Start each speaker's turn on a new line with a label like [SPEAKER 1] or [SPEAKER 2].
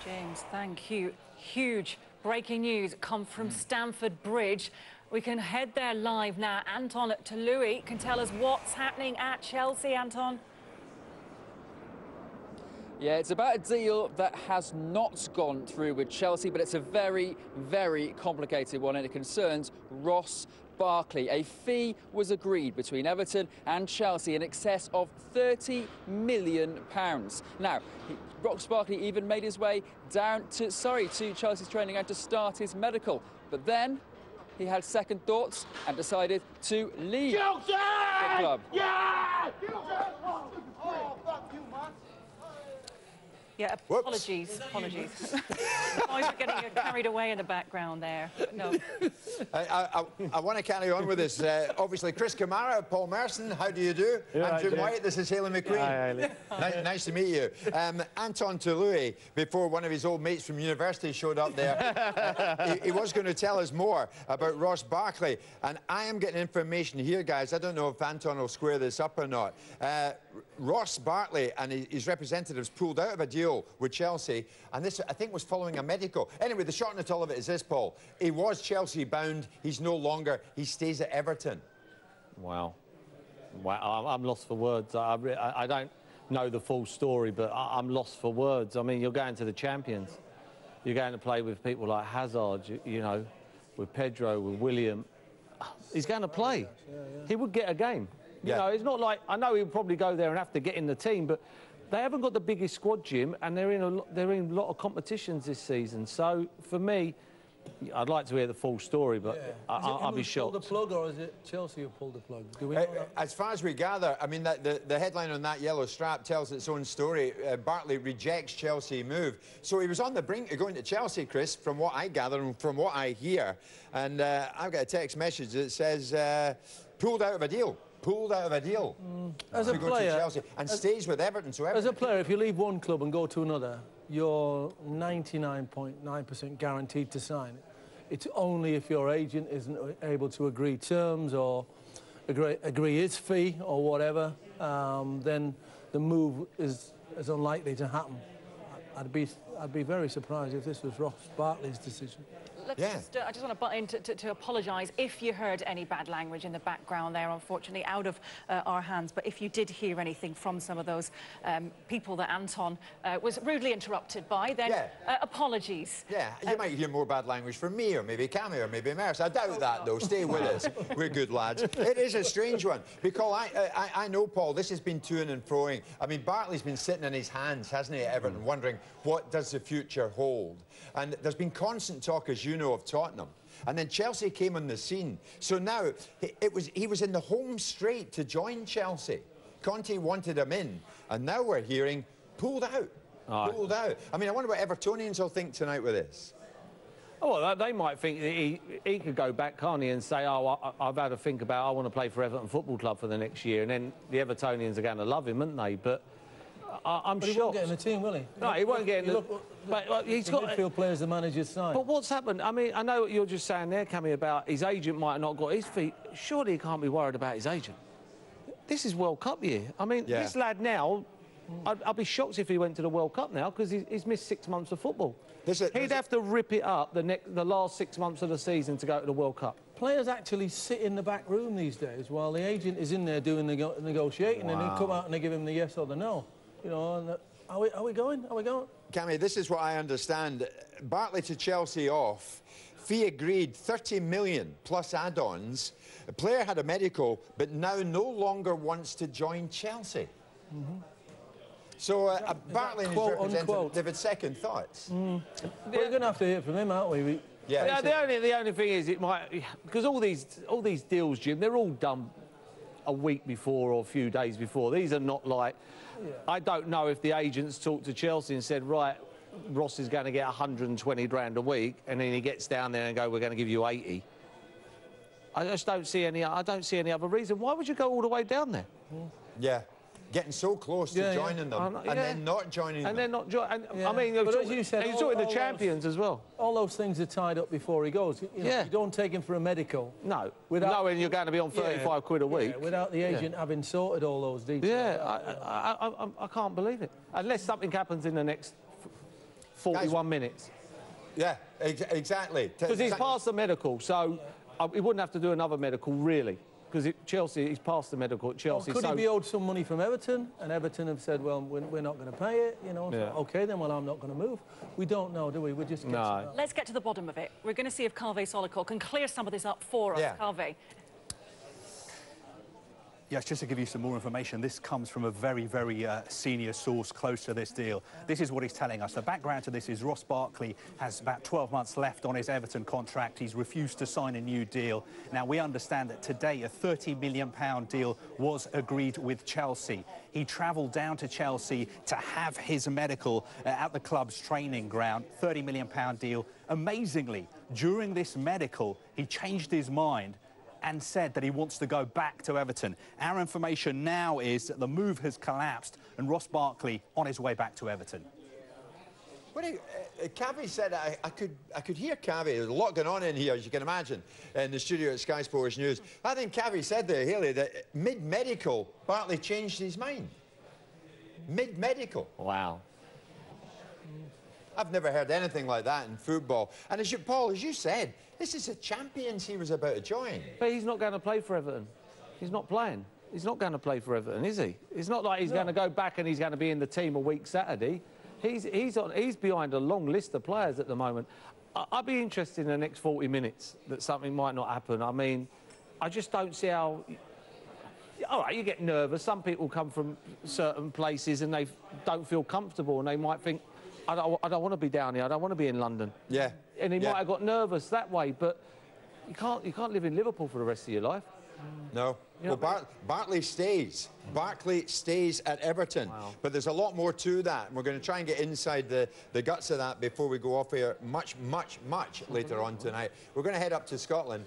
[SPEAKER 1] James, thank you. Huge breaking news come from Stamford Bridge. We can head there live now. Anton to Louis can tell us what's happening at Chelsea, Anton.
[SPEAKER 2] Yeah, it's about a deal that has not gone through with Chelsea, but it's a very, very complicated one, and it concerns Ross Barkley. A fee was agreed between Everton and Chelsea in excess of £30 million. Now, Ross Barkley even made his way down to Chelsea's training ground to start his medical, but then he had second thoughts and decided to leave
[SPEAKER 3] Chelsea!
[SPEAKER 2] the club.
[SPEAKER 3] Yeah! Oh, fuck you, man.
[SPEAKER 1] Yeah, apologies. Boys are getting carried away in the background there. No.
[SPEAKER 4] I want to carry on with this. Obviously, Chris Kamara, Paul Merson, how do you do?
[SPEAKER 5] Yeah,
[SPEAKER 4] I'm Jim White, this is Haley McQueen.
[SPEAKER 5] Hi,
[SPEAKER 4] Nice to meet you. Anton to Louis, before one of his old mates from university showed up there, he was going to tell us more about Ross Barkley. And I am getting information here, guys. I don't know if Anton will square this up or not. Ross Barkley and his representatives pulled out of a deal with Chelsea, and this, I think, was following a medical. Anyway, the short and the tall of it is this, Paul. He was Chelsea bound. He's no longer. He stays at Everton.
[SPEAKER 5] Wow. I'm lost for words. I don't know the full story, but I'm lost for words. I mean, you're going to the champions. You're going to play with people like Hazard, you know, with Pedro, with William. He's going to play. He would get a game. You know, it's not like, I know he'll probably go there and have to get in the team, but they haven't got the biggest squad, Jim, and they're in a lot of competitions this season. So for me, I'd like to hear the full story, but I'll be shocked.
[SPEAKER 6] Pulled the plug, or is it Chelsea who pulled the plug? Do we know that?
[SPEAKER 4] As far as we gather, I mean, the headline on that yellow strap tells its own story. Barkley rejects Chelsea move. So he was on the brink of going to Chelsea, Chris, from what I gather and from what I hear. And I've got a text message that says, pulled out of a deal. Pulled out of a deal
[SPEAKER 6] As a player,
[SPEAKER 4] to Chelsea and stays with Everton. So
[SPEAKER 6] as a player, if you leave one club and go to another, you're 99.9% guaranteed to sign. It's only if your agent isn't able to agree terms or agree his fee or whatever, then the move is unlikely to happen. I'd be very surprised if this was Ross Barkley's decision.
[SPEAKER 1] Let's I just want to butt in to apologise if you heard any bad language in the background there, unfortunately out of our hands. But if you did hear anything from some of those people that Anton was rudely interrupted by, then apologies.
[SPEAKER 4] Yeah, you might hear more bad language from me, or maybe Cammy, or maybe Merce. I doubt that, though. Stay with us. We're good lads. It is a strange one, because I know, Paul, this has been to and froing. I mean, Barkley's been sitting in his hands, hasn't he, at Everton, wondering what does the future hold. And there's been constant talk, as you know, of Tottenham. And then Chelsea came on the scene. So now he was in the home straight to join Chelsea. Conte wanted him in, and now we're hearing pulled out. Pulled out. I mean, I wonder what Evertonians will think tonight with this.
[SPEAKER 5] Oh, well, they might think that he could go back, can't he, and say, oh, I've had to think about, I want to play for Everton Football Club for the next year, and then the Evertonians are going to love him, aren't they? But I'm shocked.
[SPEAKER 6] He won't get in the team, will he?
[SPEAKER 5] No, he won't get in the... But he's got
[SPEAKER 6] midfield players the manager's side.
[SPEAKER 5] But what's happened? I mean, I know what you're just saying there, Cammy, about his agent might have not got his feet. Surely he can't be worried about his agent. This is World Cup year. I mean, this lad now, I'd be shocked if he went to the World Cup now, because he's missed 6 months of football. He'd have to rip it up the last 6 months of the season to go to the World Cup.
[SPEAKER 6] Players actually sit in the back room these days while the agent is in there doing the negotiating, and they come out and they give him the yes or the no. You know, and are we going? Are we going?
[SPEAKER 4] Cammy, this is what I understand. Barkley to Chelsea off. Fee agreed, 30 million plus add-ons. The player had a medical, but now no longer wants to join Chelsea. So Barkley and his representative, they've had second thoughts.
[SPEAKER 6] We're going to have to hear from him, aren't we?
[SPEAKER 5] Yeah. The only thing is, it might, because all these deals, Jim, they're all done a week before or a few days before. These are not like... I don't know if the agents talked to Chelsea and said, right, Ross is going to get 120 grand a week, and then he gets down there and go, we're going to give you 80. I just don't see any other reason. Why would you go all the way down there?
[SPEAKER 4] Yeah. Getting so close to joining them, and then not joining them.
[SPEAKER 5] And then not joining... I mean,
[SPEAKER 6] but as you said,
[SPEAKER 5] he's talking the champions as well.
[SPEAKER 6] All those things are tied up before he goes. You know, you don't take him for a medical.
[SPEAKER 5] No. Knowing you're going to be on 35 quid a week.
[SPEAKER 6] Without the agent having sorted all those details.
[SPEAKER 5] Yeah, I can't believe it. Unless something happens in the next 41 minutes.
[SPEAKER 4] Yeah, exactly.
[SPEAKER 5] Because he's passed the medical, so he wouldn't have to do another medical, really. Because Chelsea, he's passed the medical at Chelsea.
[SPEAKER 6] Well, could he be owed some money from Everton? And Everton have said, well, we're not going to pay it, you know.
[SPEAKER 5] Yeah.
[SPEAKER 6] So, OK, then, well, I'm not going to move. We don't know, do we? We're just...
[SPEAKER 5] No.
[SPEAKER 1] Let's get to the bottom of it. We're going to see if Calvé Solikol can clear some of this up for us. Calvé.
[SPEAKER 7] Yes, just to give you some more information, this comes from a very, very senior source close to this deal. This is what he's telling us. The background to this is Ross Barkley has about 12 months left on his Everton contract. He's refused to sign a new deal. Now, we understand that today a £30 million deal was agreed with Chelsea. He travelled down to Chelsea to have his medical at the club's training ground. £30 million deal. Amazingly, during this medical, he changed his mind and said that he wants to go back to Everton. Our information now is that the move has collapsed and Ross Barkley on his way back to Everton.
[SPEAKER 4] Cavi said, I could hear Cavi. There's a lot going on in here, as you can imagine, in the studio at Sky Sports News. I think Cavi said there, Haley, that mid-medical, Barkley changed his mind. Mid-medical.
[SPEAKER 5] Wow.
[SPEAKER 4] I've never heard anything like that in football. And Paul, as you said, this is a Champions he was about to join.
[SPEAKER 5] But he's not going to play for Everton. He's not playing. He's not going to play for Everton, is he? It's not like he's going to go back and he's going to be in the team a week Saturday. He's behind a long list of players at the moment. I'd be interested in the next 40 minutes that something might not happen. I mean, I just don't see how... All right, you get nervous. Some people come from certain places and they don't feel comfortable and they might think, I don't want to be down here. I don't want to be in London.
[SPEAKER 4] Yeah.
[SPEAKER 5] And he might have got nervous that way, but you can't live in Liverpool for the rest of your life.
[SPEAKER 4] No.
[SPEAKER 5] You know,
[SPEAKER 4] well, Barkley stays. Barkley stays at Everton.
[SPEAKER 5] Wow.
[SPEAKER 4] But there's a lot more to that. And we're going to try and get inside the guts of that before we go off here much later on tonight. We're going to head up to Scotland.